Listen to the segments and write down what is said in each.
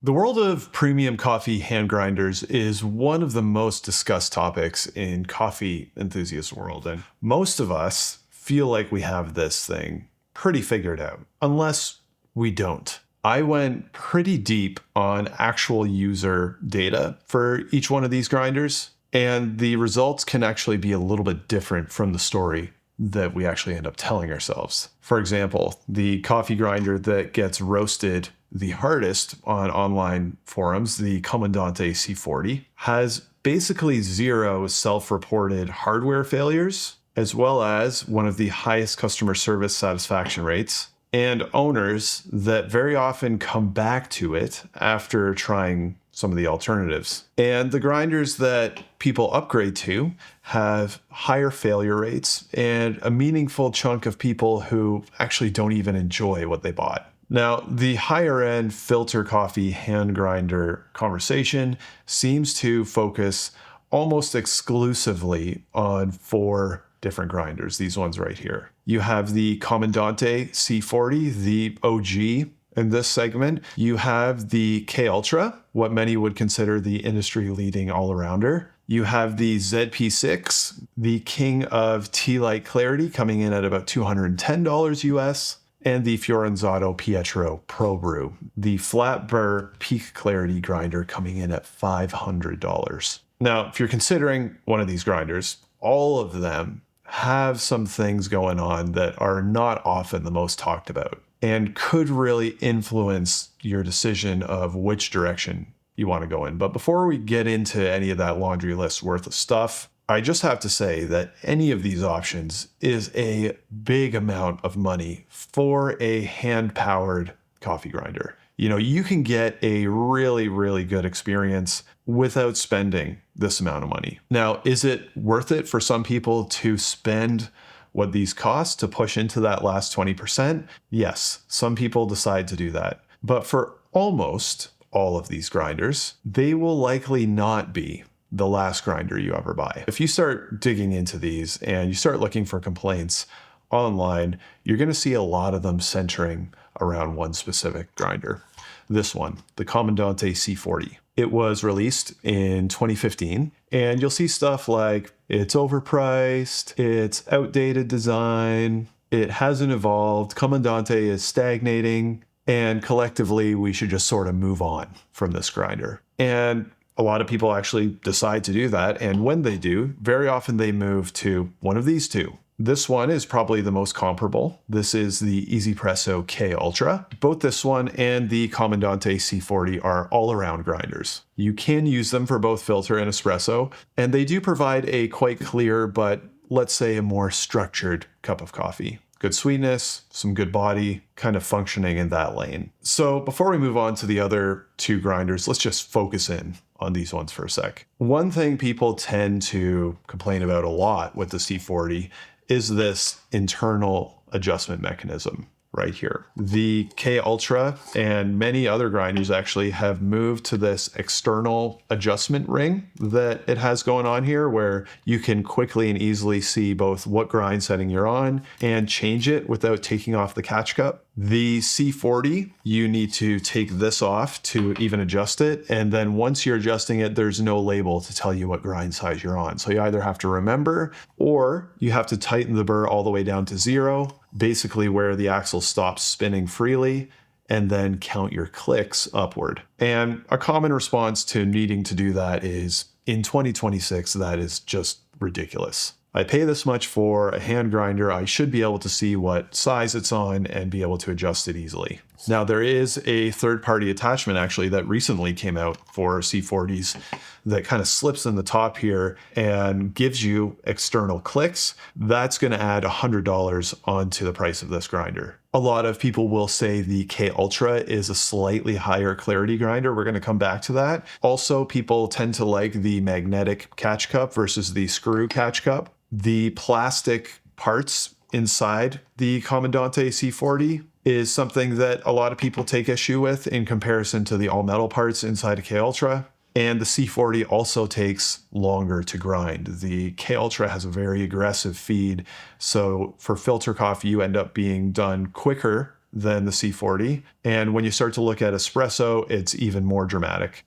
The world of premium coffee hand grinders is one of the most discussed topics in coffee enthusiast world, and most of us feel like we have this thing pretty figured out, unless we don't. I went pretty deep on actual user data for each one of these grinders, and the results can actually be a little bit different from the story that we actually end up telling ourselves. For example, the coffee grinder that gets roasted the hardest on online forums, the Comandante C40, has basically zero self-reported hardware failures, as well as one of the highest customer service satisfaction rates, and owners that very often come back to it after trying some of the alternatives. And the grinders that people upgrade to have higher failure rates and a meaningful chunk of people who actually don't even enjoy what they bought. Now, the higher end filter coffee hand grinder conversation seems to focus almost exclusively on four different grinders, these ones right here. You have the Comandante C40, the OG in this segment. You have the K Ultra, what many would consider the industry leading all-arounder. You have the ZP6, the king of tea light clarity, coming in at about $210 US. And the Fiorenzato Pietro Pro Brew, the flat burr peak clarity grinder, coming in at $500. Now, if you're considering one of these grinders, all of them have some things going on that are not often the most talked about and could really influence your decision of which direction you want to go in. But before we get into any of that laundry list worth of stuff, I just have to say that any of these options is a big amount of money for a hand-powered coffee grinder. You can get a really, really good experience without spending this amount of money. Now, is it worth it for some people to spend what these cost to push into that last 20%? Yes, some people decide to do that. But for almost all of these grinders, they will likely not be the last grinder you ever buy. If you start digging into these and you start looking for complaints online, you're going to see a lot of them centering around one specific grinder. This one, the Comandante C40. It was released in 2015, and you'll see stuff like it's overpriced, it's outdated design, it hasn't evolved, Comandante is stagnating, and collectively we should just sort of move on from this grinder. And a lot of people actually decide to do that, and when they do, very often they move to one of these two. This one is probably the most comparable. This is the EasyPresso K Ultra. Both this one and the Comandante C40 are all-around grinders. You can use them for both filter and espresso, and they do provide a quite clear, but let's say a more structured cup of coffee. Good sweetness, some good body, kind of functioning in that lane. So before we move on to the other two grinders, let's just focus in on these ones for a sec. One thing people tend to complain about a lot with the C40 is this internal adjustment mechanism right here. The K Ultra and many other grinders actually have moved to this external adjustment ring that it has going on here, where you can quickly and easily see both what grind setting you're on and change it without taking off the catch cup. The C40, you need to take this off to even adjust it. And then once you're adjusting it, there's no label to tell you what grind size you're on. So you either have to remember, or you have to tighten the burr all the way down to 0, basically where the axle stops spinning freely, and then count your clicks upward. And a common response to needing to do that is, in 2026, that is just ridiculous. I pay this much for a hand grinder, I should be able to see what size it's on and be able to adjust it easily. Now, there is a third-party attachment actually that recently came out for C40s that kind of slips in the top here and gives you external clicks. That's going to add $100 onto the price of this grinder. A lot of people will say the K Ultra is a slightly higher clarity grinder. We're going to come back to that. Also, people tend to like the magnetic catch cup versus the screw catch cup. The plastic parts inside the Comandante C40 is something that a lot of people take issue with in comparison to the all-metal parts inside a K Ultra. And the C40 also takes longer to grind. The K Ultra has a very aggressive feed, so for filter coffee, you end up being done quicker than the C40. And when you start to look at espresso, it's even more dramatic.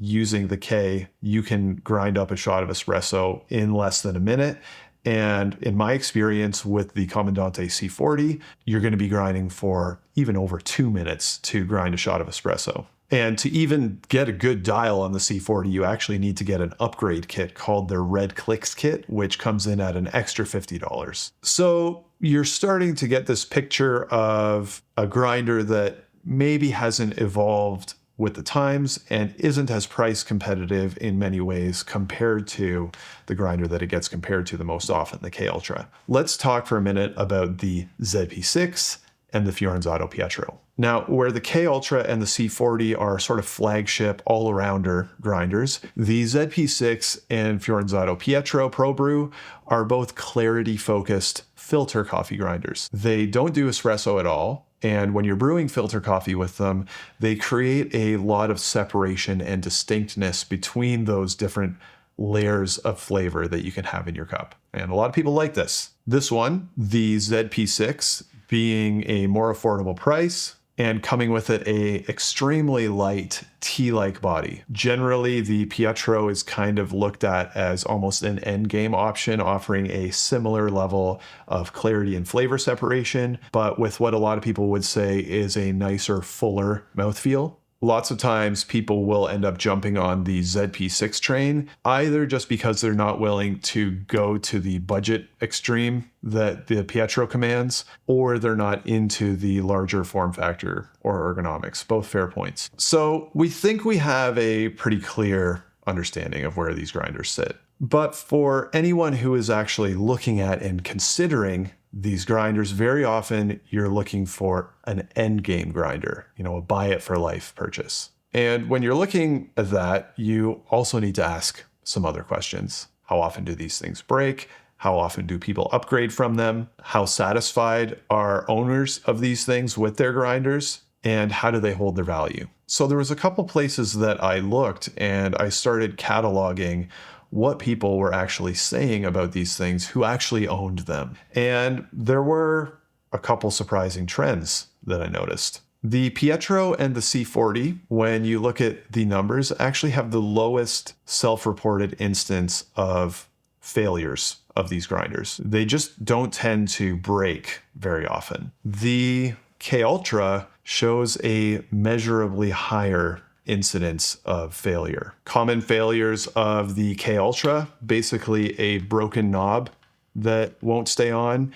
Using the K, you can grind up a shot of espresso in less than a minute. And in my experience with the Comandante C40, you're going to be grinding for even over 2 minutes to grind a shot of espresso. And to even get a good dial on the C40, you actually need to get an upgrade kit called their Red Clicks kit, which comes in at an extra $50. So you're starting to get this picture of a grinder that maybe hasn't evolved with the times and isn't as price competitive in many ways compared to the grinder that it gets compared to the most often, the K Ultra. Let's talk for a minute about the ZP6 and the Fiorenzado Pietro. Now, where the K Ultra and the C40 are sort of flagship all-arounder grinders, the ZP6 and Fiorenzado Pietro Pro Brew are both clarity-focused filter coffee grinders. They don't do espresso at all, and when you're brewing filter coffee with them, they create a lot of separation and distinctness between those different layers of flavor that you can have in your cup. And a lot of people like this. This one, the ZP6, being a more affordable price and coming with it a extremely light tea-like body. Generally, the Pietro is kind of looked at as almost an endgame option, offering a similar level of clarity and flavor separation, but with what a lot of people would say is a nicer, fuller mouthfeel. Lots of times people will end up jumping on the ZP6 train, either just because they're not willing to go to the budget extreme that the Pietro commands, or they're not into the larger form factor or ergonomics. Both fair points. So we think we have a pretty clear understanding of where these grinders sit. But for anyone who is actually looking at and considering these grinders, very often you're looking for an end game grinder, a buy it for life purchase. And when you're looking at that, you also need to ask some other questions. How often do these things break? How often do people upgrade from them? How satisfied are owners of these things with their grinders? And how do they hold their value? So there was a couple places that I looked and I started cataloging what people were actually saying about these things who actually owned them. And there were a couple surprising trends that I noticed. The Pietro and the C40, when you look at the numbers, actually have the lowest self-reported instance of failures of these grinders. They just don't tend to break very often. The K Ultra shows a measurably higher incidence of failure. Common failures of the K Ultra, basically a broken knob that won't stay on.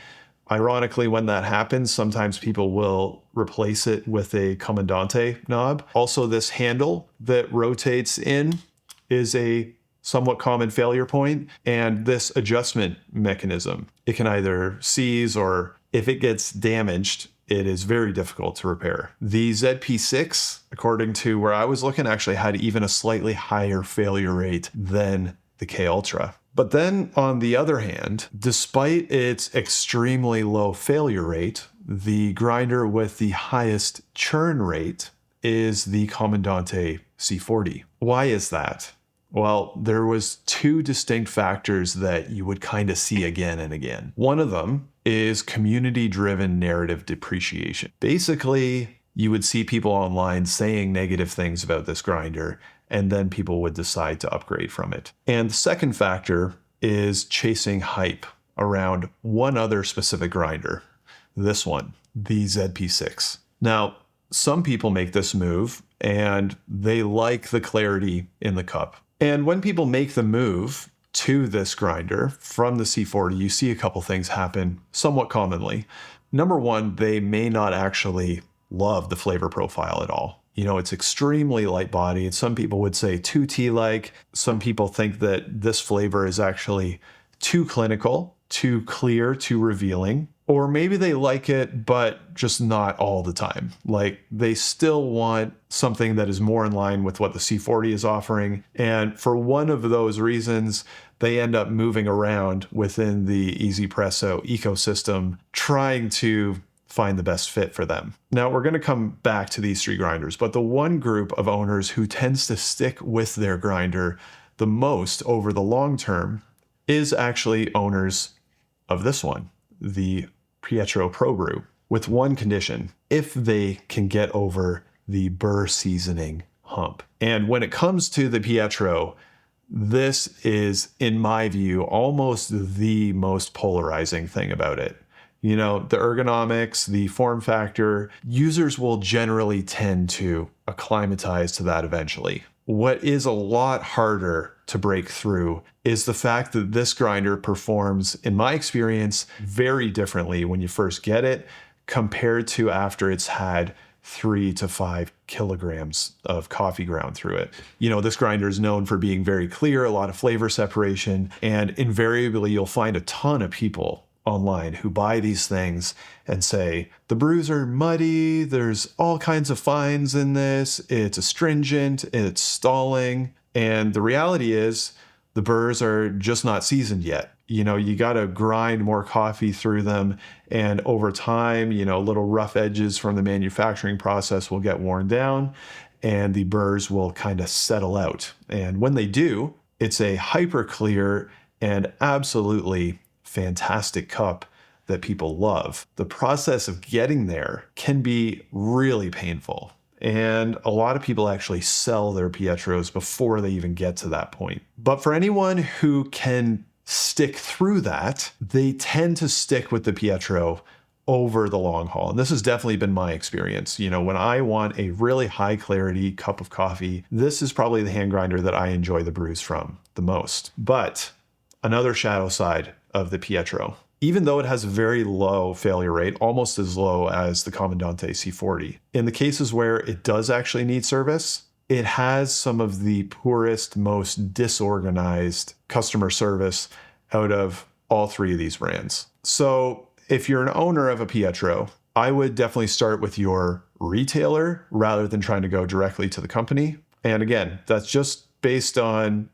Ironically, when that happens, sometimes people will replace it with a Comandante knob. Also, this handle that rotates in is a somewhat common failure point, and this adjustment mechanism, it can either seize, or if it gets damaged, it is very difficult to repair. The ZP6, according to where I was looking, actually had even a slightly higher failure rate than the K Ultra. But then on the other hand, despite its extremely low failure rate, the grinder with the highest churn rate is the Comandante C40. Why is that? Well, there was two distinct factors that you would kind of see again and again. One of them is community-driven narrative depreciation. Basically, you would see people online saying negative things about this grinder, and then people would decide to upgrade from it. And the second factor is chasing hype around one other specific grinder, this one, the ZP6. Now, some people make this move, and they like the clarity in the cup. And when people make the move to this grinder from the C40, you see a couple things happen somewhat commonly. Number one, they may not actually love the flavor profile at all. It's extremely light bodied. Some people would say too tea-like. Some people think that this flavor is actually too clinical, too clear, too revealing. Or maybe they like it, but just not all the time. Like, they still want something that is more in line with what the C40 is offering. And for one of those reasons, they end up moving around within the EasyPresso ecosystem, trying to find the best fit for them. Now, we're going to come back to these three grinders, but the one group of owners who tends to stick with their grinder the most over the long term is actually owners of this one, the Pietro Pro Brew, with one condition: if they can get over the burr seasoning hump. And when it comes to the Pietro, this is, in my view, almost the most polarizing thing about it. You know, the ergonomics, the form factor, users will generally tend to acclimatize to that eventually. What is a lot harder to break through is the fact that this grinder performs, in my experience, very differently when you first get it compared to after it's had 3 to 5 kilograms of coffee ground through it. You know, this grinder is known for being very clear, a lot of flavor separation, and invariably you'll find a ton of people online who buy these things and say, the brews are muddy, there's all kinds of fines in this, it's astringent, it's stalling. And the reality is the burrs are just not seasoned yet. You know, you got to grind more coffee through them. And over time, you know, little rough edges from the manufacturing process will get worn down and the burrs will kind of settle out. And when they do, it's a hyper clear and absolutely fantastic cup that people love. The process of getting there can be really painful. And a lot of people actually sell their Pietros before they even get to that point. But for anyone who can stick through that, they tend to stick with the Pietro over the long haul. And this has definitely been my experience. You know, when I want a really high clarity cup of coffee, this is probably the hand grinder that I enjoy the brews from the most. But another shadow side of the Pietro, even though it has a very low failure rate, almost as low as the Comandante C40, in the cases where it does actually need service, it has some of the poorest, most disorganized customer service out of all three of these brands. So if you're an owner of a Pietro, I would definitely start with your retailer rather than trying to go directly to the company. And again, that's just based on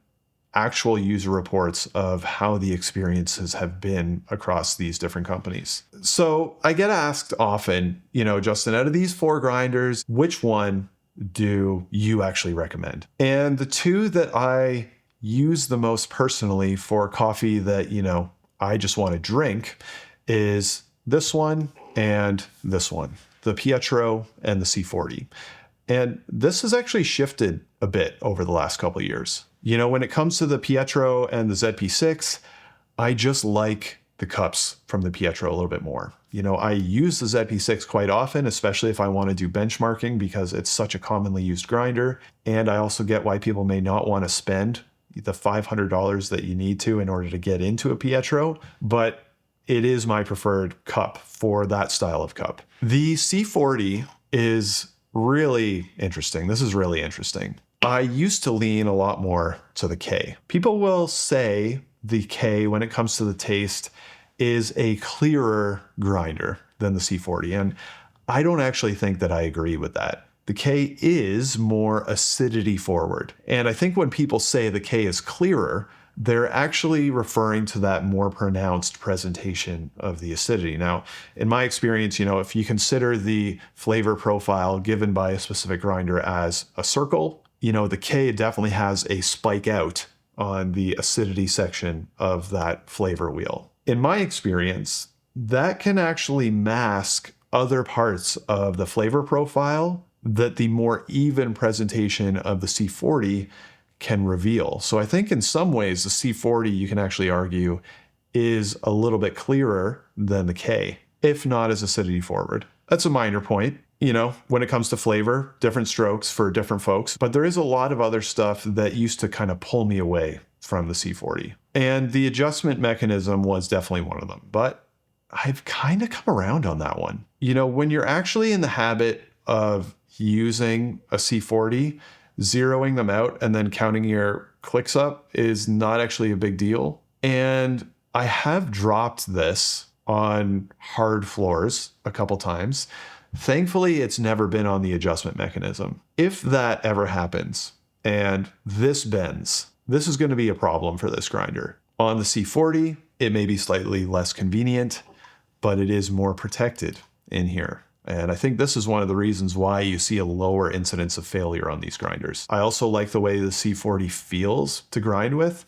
actual user reports of how the experiences have been across these different companies. So I get asked often, you know, Justin, out of these 4 grinders, which one do you actually recommend? And the 2 that I use the most personally for coffee that, you know, I just want to drink is this one and this one, the Pietro and the C40. And this has actually shifted a bit over the last couple of years. You know, when it comes to the Pietro and the ZP6, I just like the cups from the Pietro a little bit more. You know, I use the ZP6 quite often, especially if I want to do benchmarking because it's such a commonly used grinder. And I also get why people may not want to spend the $500 that you need to in order to get into a Pietro, but it is my preferred cup for that style of cup. The C40 is really interesting. This is really interesting. I used to lean a lot more to the K. People will say the K, when it comes to the taste, is a clearer grinder than the C40. And I don't actually think that I agree with that. The K is more acidity forward. And I think when people say the K is clearer, they're actually referring to that more pronounced presentation of the acidity. Now, in my experience, you know, if you consider the flavor profile given by a specific grinder as a circle, you know, the K definitely has a spike out on the acidity section of that flavor wheel. In my experience, that can actually mask other parts of the flavor profile that the more even presentation of the C40 can reveal. So I think in some ways, the C40, you can actually argue, is a little bit clearer than the K, if not as acidity forward. That's a minor point. You know, when it comes to flavor, different strokes for different folks, but there is a lot of other stuff that used to kind of pull me away from the C40. And the adjustment mechanism was definitely one of them, but I've kind of come around on that one. You know, when you're actually in the habit of using a C40, zeroing them out and then counting your clicks up is not actually a big deal. And I have dropped this on hard floors a couple times. Thankfully, it's never been on the adjustment mechanism. If that ever happens and this bends, this is going to be a problem for this grinder. On the C40, it may be slightly less convenient, but it is more protected in here. And I think this is one of the reasons why you see a lower incidence of failure on these grinders. I also like the way the C40 feels to grind with.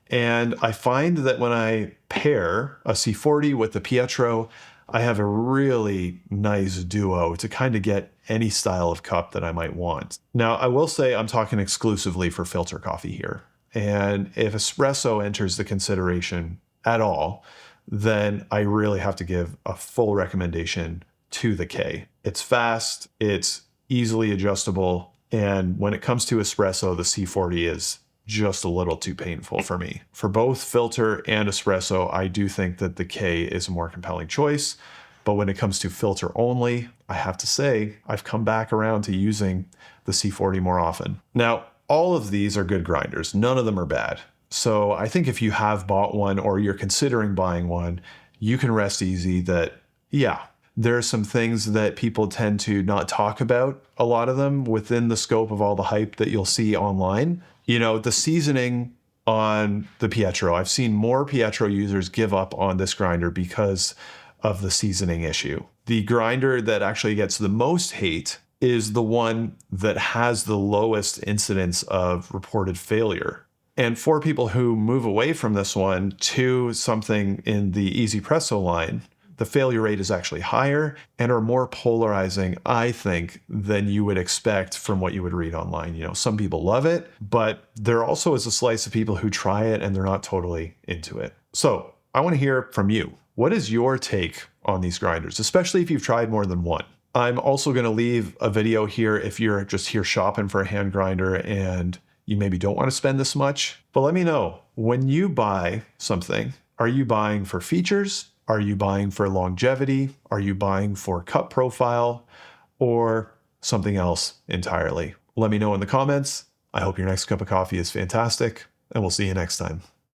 And I find that when I pair a C40 with the Pietro, I have a really nice duo to kind of get any style of cup that I might want. Now, I will say I'm talking exclusively for filter coffee here. And if espresso enters the consideration at all, then I really have to give a full recommendation to the K. It's fast, it's easily adjustable, and when it comes to espresso, the C40 is just a little too painful for me. For both filter and espresso, I do think that the K is a more compelling choice. But when it comes to filter only, I have to say I've come back around to using the C40 more often. Now, all of these are good grinders. None of them are bad. So I think if you have bought one or you're considering buying one, you can rest easy that, yeah, there are some things that people tend to not talk about, a lot of them within the scope of all the hype that you'll see online. You know, the seasoning on the Pietro, I've seen more Pietro users give up on this grinder because of the seasoning issue. The grinder that actually gets the most hate is the one that has the lowest incidence of reported failure. And for people who move away from this one to something in the Easy Presso line, the failure rate is actually higher and are more polarizing, I think, than you would expect from what you would read online. You know, some people love it, but there also is a slice of people who try it and they're not totally into it. So I want to hear from you. What is your take on these grinders, especially if you've tried more than one? I'm also going to leave a video here if you're just here shopping for a hand grinder and you maybe don't want to spend this much. But let me know, when you buy something, are you buying for features? Are you buying for longevity? Are you buying for cup profile or something else entirely? Let me know in the comments. I hope your next cup of coffee is fantastic, and we'll see you next time.